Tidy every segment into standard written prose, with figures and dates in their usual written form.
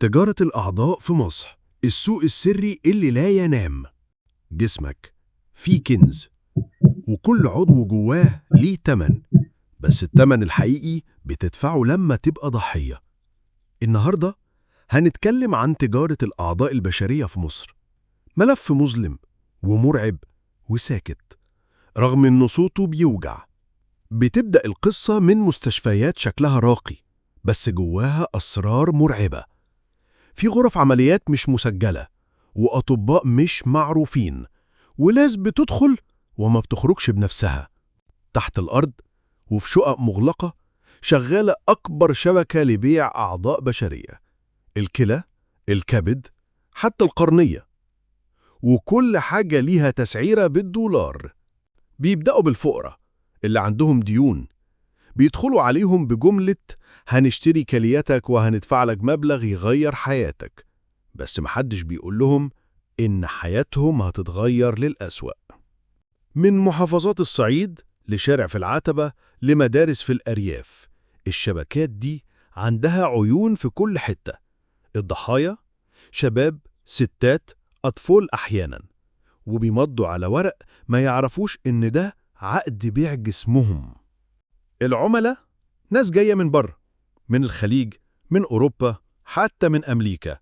تجارة الأعضاء في مصر، السوق السري اللي لا ينام. جسمك فيه كنز، وكل عضو جواه ليه تمن، بس التمن الحقيقي بتدفعه لما تبقى ضحية. النهاردة هنتكلم عن تجارة الأعضاء البشرية في مصر، ملف مظلم ومرعب وساكت رغم إن صوته بيوجع. بتبدأ القصة من مستشفيات شكلها راقي، بس جواها أسرار مرعبة. في غرف عمليات مش مسجلة، وأطباء مش معروفين، وناس بتدخل وما بتخرجش بنفسها. تحت الأرض وفي شقق مغلقة شغالة أكبر شبكة لبيع أعضاء بشرية، الكلى، الكبد، حتى القرنية، وكل حاجة ليها تسعيرة بالدولار. بيبدأوا بالفقراء اللي عندهم ديون، بيدخلوا عليهم بجملة هنشتري كليتك وهندفع لك مبلغ يغير حياتك، بس محدش بيقول لهم إن حياتهم هتتغير للأسوأ. من محافظات الصعيد لشارع في العتبة لمدارس في الأرياف، الشبكات دي عندها عيون في كل حتة. الضحايا شباب، ستات، أطفال أحيانا، وبيمضوا على ورق ما يعرفوش إن ده عقد بيع جسمهم. العملاء ناس جاية من بره، من الخليج، من أوروبا، حتى من أمريكا.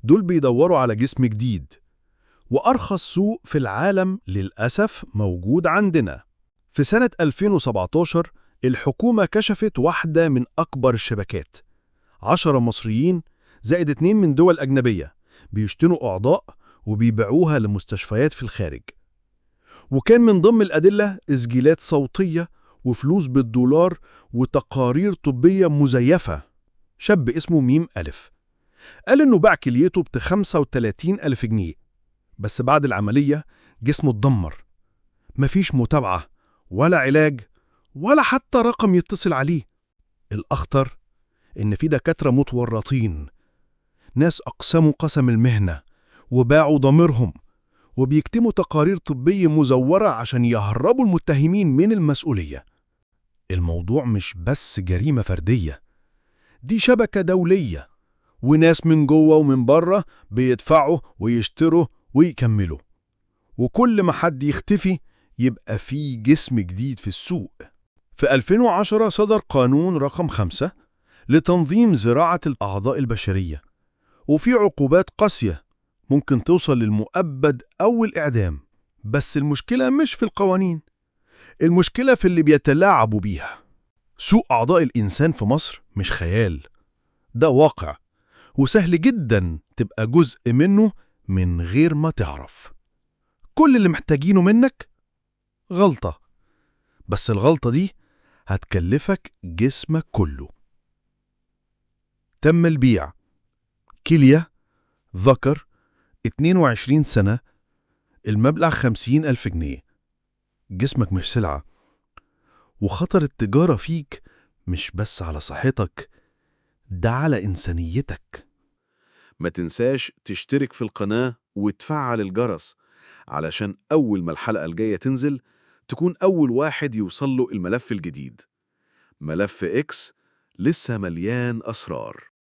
دول بيدوروا على جسم جديد، وأرخص سوق في العالم للأسف موجود عندنا. في سنة 2017 الحكومة كشفت واحدة من أكبر الشبكات. 10 مصريين زائد 2 من دول أجنبية بيشتروا أعضاء وبيبيعوها لمستشفيات في الخارج. وكان من ضمن الأدلة تسجيلات صوتية وفلوس بالدولار وتقارير طبية مزيفة. شاب اسمه ميم ألف قال إنه باع كليته ب35,000 جنيه، بس بعد العملية جسمه اتدمر. مفيش متابعة ولا علاج ولا حتى رقم يتصل عليه. الأخطر إن في دكاترة متورطين، ناس أقسموا قسم المهنة وباعوا ضميرهم، وبيكتموا تقارير طبية مزورة عشان يهربوا المتهمين من المسؤولية. الموضوع مش بس جريمة فردية، دي شبكة دولية، وناس من جوه ومن بره بيدفعوا ويشتروا ويكملوا. وكل ما حد يختفي يبقى في جسم جديد في السوق. في 2010 صدر قانون رقم 5 لتنظيم زراعة الأعضاء البشرية، وفي عقوبات قاسية ممكن توصل للمؤبد أو الإعدام. بس المشكلة مش في القوانين، المشكلة في اللي بيتلاعبوا بيها. سوق أعضاء الإنسان في مصر مش خيال، ده واقع، وسهل جدا تبقى جزء منه من غير ما تعرف. كل اللي محتاجينه منك غلطة، بس الغلطة دي هتكلفك جسمك كله. تم البيع كلية ذكر 22 سنة، المبلغ 50,000 جنيه. جسمك مش سلعة، وخطر التجارة فيك مش بس على صحتك، ده على إنسانيتك. ما تنساش تشترك في القناة وتفعل الجرس علشان أول ما الحلقة الجاية تنزل تكون أول واحد يوصل له الملف الجديد. ملف إكس لسه مليان أسرار.